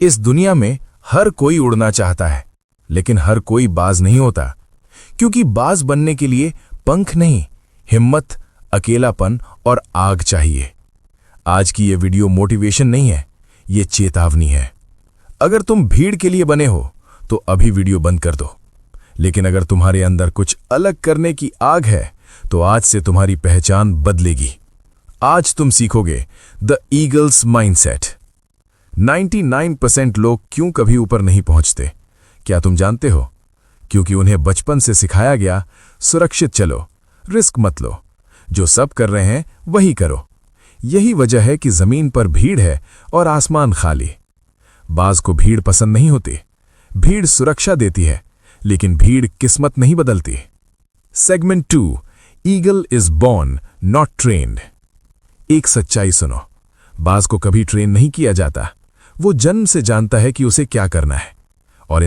इस दुनिया में हर कोई उड़ना चाहता है, लेकिन हर कोई बाज नहीं होता, क्योंकि बाज बनने के लिए पंख नहीं, हिम्मत, अकेलापन और आग चाहिए। आज की ये वीडियो मोटिवेशन नहीं है, ये चेतावनी है। अगर तुम भीड़ के लिए बने हो तो अभी वीडियो बंद कर दो, लेकिन अगर तुम्हारे अंदर कुछ अलग करने की आग है तो आज से तुम्हारी पहचान बदलेगी। आज तुम सीखोगे द ईगल्स माइंडसेट। 99% लोग क्यों कभी ऊपर नहीं पहुंचते, क्या तुम जानते हो? क्योंकि उन्हें बचपन से सिखाया गया, सुरक्षित चलो, रिस्क मत लो, जो सब कर रहे हैं वही करो। यही वजह है कि जमीन पर भीड़ है और आसमान खाली। बाज को भीड़ पसंद नहीं होती। भीड़ सुरक्षा देती है, लेकिन भीड़ किस्मत नहीं बदलती। Segment 2, eagle is born not trained. एक सच्चाई सुनो, बाज को कभी ट्रेन नहीं किया जाता। वो जन्म से जानता है कि उसे क्या करना है। और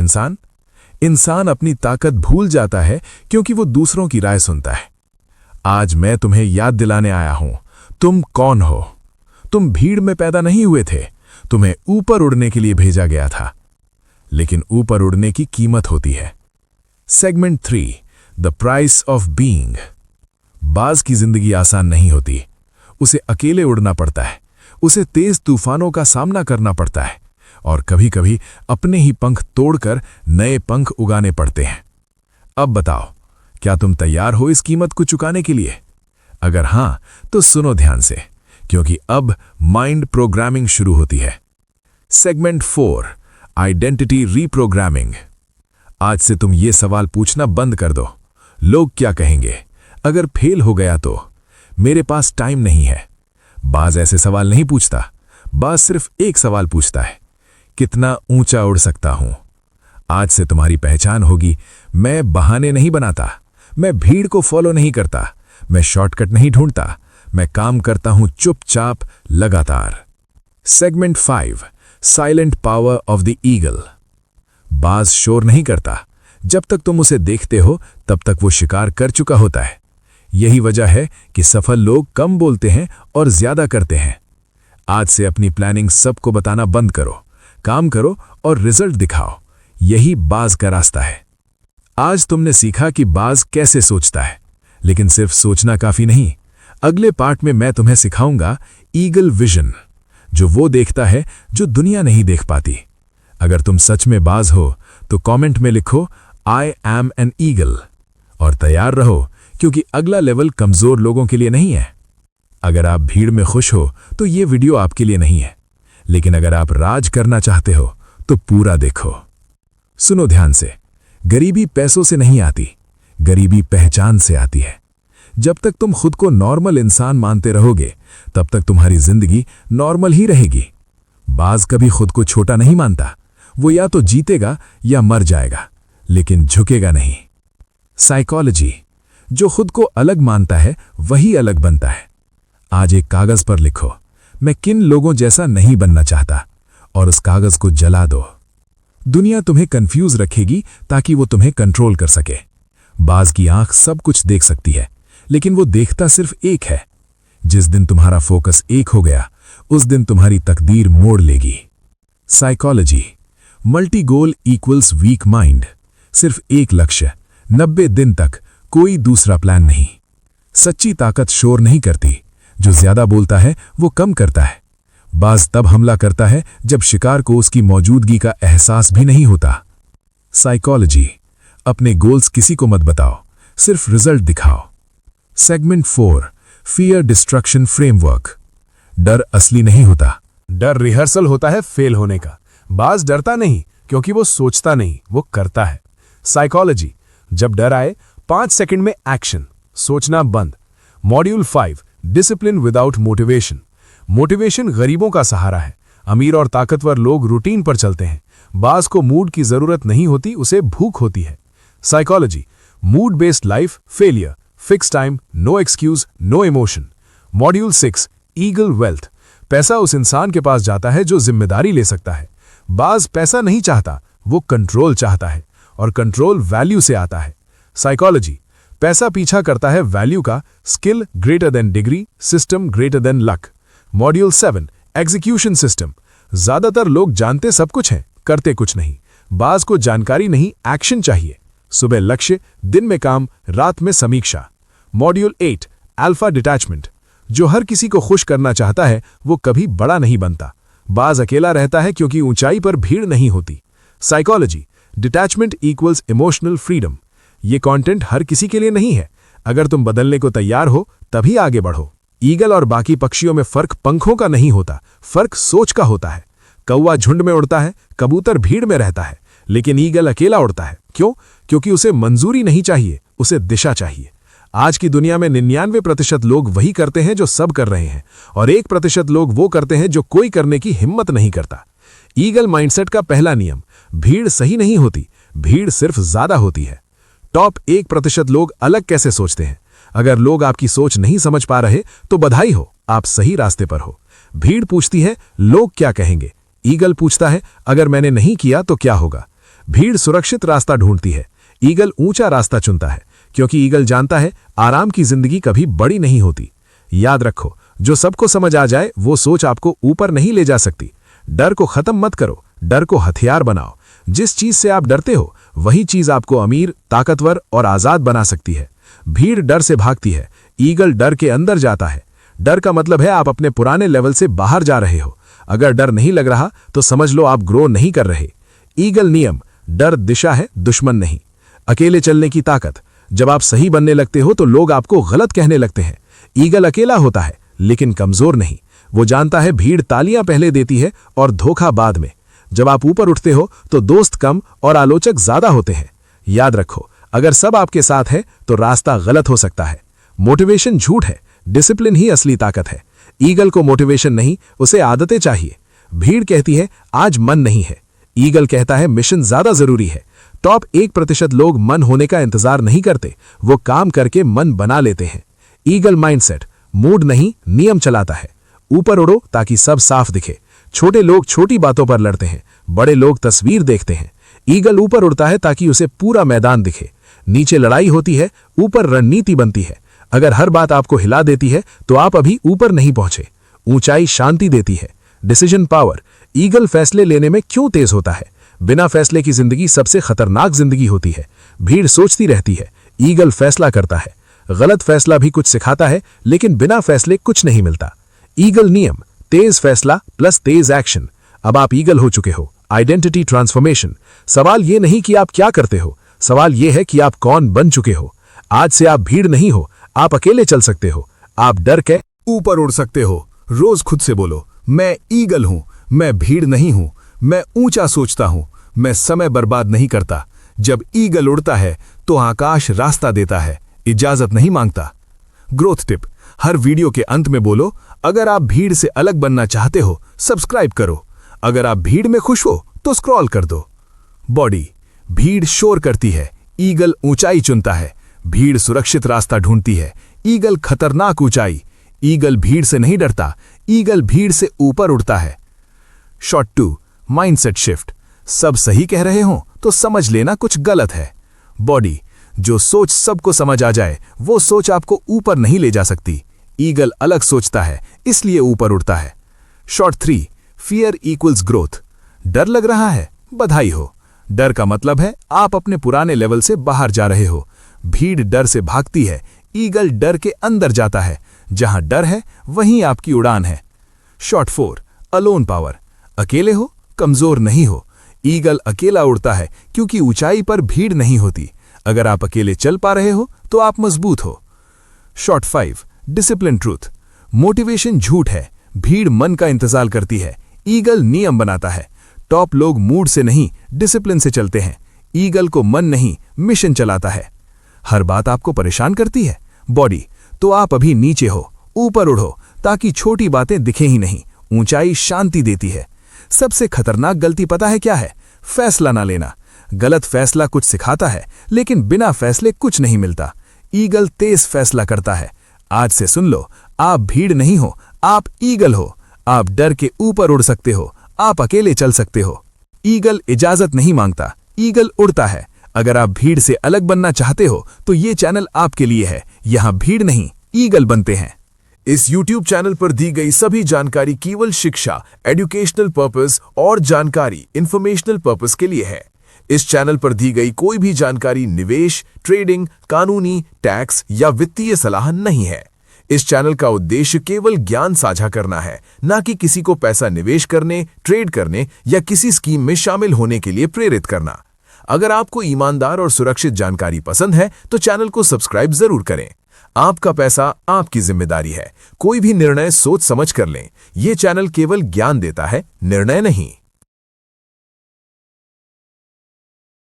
इंसान अपनी ताकत भूल जाता है क्योंकि वो दूसरों की राय सुनता है। आज मैं तुम्हें याद दिलाने आया हूं, तुम कौन हो। तुम भीड़ में पैदा नहीं हुए थे, तुम्हें ऊपर उड़ने के लिए भेजा गया था, लेकिन ऊपर उड़ने की कीमत होती है। Segment 3, the price of being. बाज की जिंदगी आसान नहीं होती। उसे अकेले उड़ना पड़ता है, उसे तेज तूफानों का सामना करना पड़ता है, और कभी-कभी अपने ही पंख तोड़कर नए पंख उगाने पड़ते हैं। अब बताओ, क्या तुम तैयार हो इस कीमत को चुकाने के लिए? अगर हां, तो सुनो ध्यान से, क्योंकि अब माइंड प्रोग्रामिंग शुरू होती है। Segment 4, identity reprogramming. आज से तुम ये सवाल पूछना बंद कर दो, लोग क्या कहेंगे, अगर फेल हो गया तो, मेरे पास टाइम नहीं है। बाज ऐसे सवाल नहीं पूछता। बाज सिर्फ एक सवाल पूछता है, कितना ऊंचा उड़ सकता हूं। आज से तुम्हारी पहचान होगी, मैं बहाने नहीं बनाता, मैं भीड़ को फॉलो नहीं करता, मैं शॉर्टकट नहीं ढूंढता, मैं काम करता हूं चुपचाप, लगातार। Segment 5, silent power of the eagle. बाज शोर नहीं करता। जब तक तुम उसे देखते हो तब तक वो शिकार कर चुका होता है। यही वजह है कि सफल लोग कम बोलते हैं और ज्यादा करते हैं। आज से अपनी प्लानिंग सबको बताना बंद करो, काम करो और रिजल्ट दिखाओ। यही बाज का रास्ता है। आज तुमने सीखा कि बाज कैसे सोचता है, लेकिन सिर्फ सोचना काफी नहीं। अगले पार्ट में मैं तुम्हें सिखाऊंगा ईगल विजन, जो वो देखता है जो दुनिया नहीं देख पाती। अगर तुम सच में बाज हो तो कमेंट में लिखो आई एम एन ईगल, और तैयार रहो, क्योंकि अगला लेवल कमजोर लोगों के लिए नहीं है। अगर आप भीड़ में खुश हो तो ये वीडियो आपके लिए नहीं है, लेकिन अगर आप राज करना चाहते हो तो पूरा देखो। सुनो ध्यान से, गरीबी पैसों से नहीं आती, गरीबी पहचान से आती है। जब तक तुम खुद को नॉर्मल इंसान मानते रहोगे, तब तक तुम्हारी जिंदगी नॉर्मल ही रहेगी। बाज कभी खुद को छोटा नहीं मानता। वो या तो जीतेगा या मर जाएगा, लेकिन झुकेगा नहीं। साइकोलॉजी, जो खुद को अलग मानता है वही अलग बनता है। आज एक कागज पर लिखो, मैं किन लोगों जैसा नहीं बनना चाहता, और उस कागज को जला दो। दुनिया तुम्हें कंफ्यूज रखेगी ताकि वो तुम्हें कंट्रोल कर सके। बाज की आंख सब कुछ देख सकती है, लेकिन वो देखता सिर्फ एक है। जिस दिन तुम्हारा फोकस एक हो गया, उस दिन तुम्हारी तकदीर मोड़ लेगी। साइकोलॉजी, मल्टी गोल इक्वल्स वीक माइंड। सिर्फ एक लक्ष्य, 90 दिन तक, कोई दूसरा प्लान नहीं। सच्ची ताकत शोर नहीं करती, जो ज्यादा बोलता है वो कम करता है। बाज तब हमला करता है जब शिकार को उसकी मौजूदगी का एहसास भी नहीं होता। साइकोलॉजी, अपने गोल्स किसी को मत बताओ, सिर्फ रिजल्ट दिखाओ। Segment 4, fear destruction framework. डर असली नहीं होता, डर रिहर्सल होता है फेल होने का। बाज डरता नहीं क्योंकि वो सोचता नहीं, वो करता है। साइकोलॉजी, जब डर आए 5 सेकंड में एक्शन, सोचना बंद। Module 5, discipline without motivation. Motivation गरीबों का सहारा है, अमीर और ताकतवर लोग रूटीन पर चलते हैं। बाज को मूड की जरूरत नहीं होती, उसे भूख होती है। Psychology, mood based life failure, fix time, no excuse, no emotion. Module 6, eagle wealth. पैसा उस इंसान के पास जाता है जो जिम्मेदारी ले सकता है। बाज पैसा नहीं चाहता, वो कंट्रोल चाहता है, और कंट्रोल वैल्यू से आता है। साइकोलॉजी, पैसा पीछा करता है वैल्यू का, skill greater than degree, system greater than luck. Module 7, execution system. ज्यादातर लोग जानते सब कुछ हैं, करते कुछ नहीं। बाज को जानकारी नहीं, एक्शन चाहिए। सुबह लक्ष्य, दिन में काम, रात में समीक्षा। Module 8 alpha detachment. जो हर किसी को खुश करना चाहता है वो कभी बड़ा नहीं बनता। बाज अकेला रहता है क्योंकि ऊंचाई पर भीड़ नहीं होती। Psychology, detachment equals emotional freedom. ये कंटेंट हर किसी के लिए नहीं है। अगर तुम बदलने को तैयार हो तभी आगे बढ़ो। ईगल और बाकी पक्षियों में फर्क पंखों का नहीं होता, फर्क सोच का होता है। कौवा झुंड में उड़ता है, कबूतर भीड़ में रहता है, लेकिन ईगल अकेला उड़ता है। क्यों? क्योंकि उसे मंजूरी नहीं चाहिए, उसे दिशा चाहिए। आज की दुनिया में 99% लोग वही करते हैं जो सब कर रहे हैं, और 1% लोग वो करते हैं जो कोई करने की हिम्मत नहीं करता। ईगल माइंडसेट का पहला नियम, भीड़ सही नहीं होती, भीड़ सिर्फ ज्यादा होती है। टॉप 1% लोग अलग कैसे सोचते हैं। अगर लोग आपकी सोच नहीं समझ पा रहे तो बधाई हो, आप सही रास्ते पर हो। भीड़ पूछती है लोग क्या कहेंगे, ईगल पूछता है अगर मैंने नहीं किया तो क्या होगा। भीड़ सुरक्षित रास्ता ढूंढती है, ईगल ऊंचा रास्ता चुनता है, क्योंकि ईगल जानता है आराम की जिंदगी कभी बड़ी नहीं होती। याद रखो, जो सबको समझ आ जाए वो सोच आपको ऊपर नहीं ले जा सकती। डर को खत्म मत करो, डर को हथियार बनाओ। जिस चीज से आप डरते हो वही चीज आपको अमीर, ताकतवर और आजाद बना सकती है। भीड़ डर से भागती है, ईगल डर के अंदर जाता है। डर का मतलब है आप अपने पुराने लेवल से बाहर जा रहे हो। अगर डर नहीं लग रहा तो समझ लो आप ग्रो नहीं कर रहे। ईगल नियम, डर दिशा है, दुश्मन नहीं। अकेले चलने की ताकत, जब आप सही बनने लगते हो तो लोग आपको गलत कहने लगते हैं। ईगल अकेला होता है लेकिन कमजोर नहीं। वो जानता है भीड़ तालियां पहले देती है और धोखा बाद में। जब आप ऊपर उठते हो तो दोस्त कम और आलोचक ज्यादा होते हैं। याद रखो, अगर सब आपके साथ है तो रास्ता गलत हो सकता है। मोटिवेशन झूठ है, डिसिप्लिन ही असली ताकत है। ईगल को मोटिवेशन नहीं, उसे आदतें चाहिए। भीड़ कहती है आज मन नहीं है, ईगल कहता है मिशन ज्यादा जरूरी है। टॉप 1% लोग मन होने का इंतजार नहीं करते, वो काम करके मन बना लेते हैं। ईगल माइंडसेट, मूड नहीं नियम चलाता है। ऊपर उड़ो ताकि सब साफ दिखे। छोटे लोग छोटी बातों पर लड़ते हैं, बड़े लोग तस्वीर देखते हैं। ईगल ऊपर उड़ता है ताकि उसे पूरा मैदान दिखे। नीचे लड़ाई होती है, ऊपर रणनीति बनती है। अगर हर बात आपको हिला देती है तो आप अभी ऊपर नहीं पहुंचे। ऊंचाई शांति देती है। डिसीजन पावर, ईगल फैसले लेने में क्यों तेज होता है? बिना फैसले की जिंदगी सबसे खतरनाक जिंदगी होती है। भीड़ सोचती रहती है, ईगल फैसला करता है। गलत फैसला भी कुछ सिखाता है, लेकिन बिना फैसले कुछ नहीं मिलता। ईगल नियम, तेज फैसला प्लस तेज एक्शन। अब आप ईगल हो चुके हो। Identity transformation. सवाल ये नहीं कि आप क्या करते हो, सवाल ये है कि आप कौन बन चुके हो। आज से आप भीड़ नहीं हो, आप अकेले चल सकते हो। आप डर के ऊपर उड़ सकते हो। रोज खुद से बोलो, मैं ईगल हूं, मैं भीड़ नहीं हूं, मैं ऊंचा सोचता हूं, मैं समय बर्बाद नहीं करता। जब ईगल उड़ता है तो आकाश रास्ता देता है, इजाजत नहीं मांगता। ग्रोथ टिप, हर वीडियो के अंत में बोलो अगर आप भीड़ से अलग बनना चाहते हो सब्सक्राइब करो, अगर आप भीड़ में खुश हो तो स्क्रॉल कर दो। बॉडी, भीड़ शोर करती है, ईगल ऊंचाई चुनता है। भीड़ सुरक्षित रास्ता ढूंढती है, ईगल खतरनाक ऊंचाई। ईगल भीड़ से नहीं डरता, ईगल भीड़ से ऊपर उड़ता है। Shot 2 mindset shift. सब सही कह रहे हो तो समझ लेना कुछ गलत है। बॉडी, जो सोच सबको समझ आ जाए वो सोच आपको ऊपर नहीं ले जा सकती। ईगल अलग सोचता है इसलिए ऊपर उड़ता है। Shot 3 fear equals growth. डर लग रहा है, बधाई हो। डर का मतलब है आप अपने पुराने लेवल से बाहर जा रहे हो। भीड़ डर से भागती है, ईगल डर के अंदर जाता है। जहां डर है वहीं आपकी उड़ान है। Shot 4 alone power. अकेले हो, कमजोर नहीं हो। ईगल अकेला उड़ता है क्योंकि ऊंचाई पर भीड़ नहीं होती। अगर आप अकेले चल पा रहे हो तो आप मजबूत हो। Shot 5 discipline truth. मोटिवेशन झूठ है, भीड़ मन का इंतजार करती है, ईगल नियम बनाता है। टॉप लोग मूड से नहीं डिसिप्लिन से चलते हैं, ईगल को मन नहीं मिशन चलाता है। हर बात आपको परेशान करती है, बॉडी, तो आप अभी नीचे हो, ऊपर उड़ो ताकि छोटी बातें दिखें ही नहीं। ऊंचाई शांति देती है। सबसे खतरनाक गलती पता है क्या है? फैसला ना लेना। गलत फैसला कुछ सिखाता है लेकिन बिना फैसले कुछ नहीं मिलता। ईगल तेज फैसला करता है। आज से सुन लो, आप भीड़ नहीं हो, आप ईगल हो। आप डर के ऊपर उड़ सकते हो, आप अकेले चल सकते हो। ईगल इजाजत नहीं मांगता, ईगल उड़ता है। अगर आप भीड़ से अलग बनना चाहते हो तो ये चैनल आपके लिए है। यहाँ भीड़ नहीं ईगल बनते हैं। इस YouTube चैनल पर दी गई सभी जानकारी केवल शिक्षा, एजुकेशनल पर्पस और जानकारी, इंफॉर्मेशनल पर्पस के लिए है। इस चैनल पर दी गई कोई भी जानकारी निवेश, ट्रेडिंग, कानूनी, टैक्स या वित्तीय सलाह नहीं है। इस चैनल का उद्देश्य केवल ज्ञान साझा करना है, ना कि किसी को पैसा निवेश करने, ट्रेड करने या किसी स्कीम में शामिल होने के लिए प्रेरित करना। अगर आपको ईमानदार और सुरक्षित जानकारी पसंद है तो चैनल को सब्सक्राइब जरूर करें। आपका पैसा आपकी जिम्मेदारी है। कोई भी निर्णय सोच समझ कर लें। यह चैनल केवल ज्ञान देता है, निर्णय नहीं।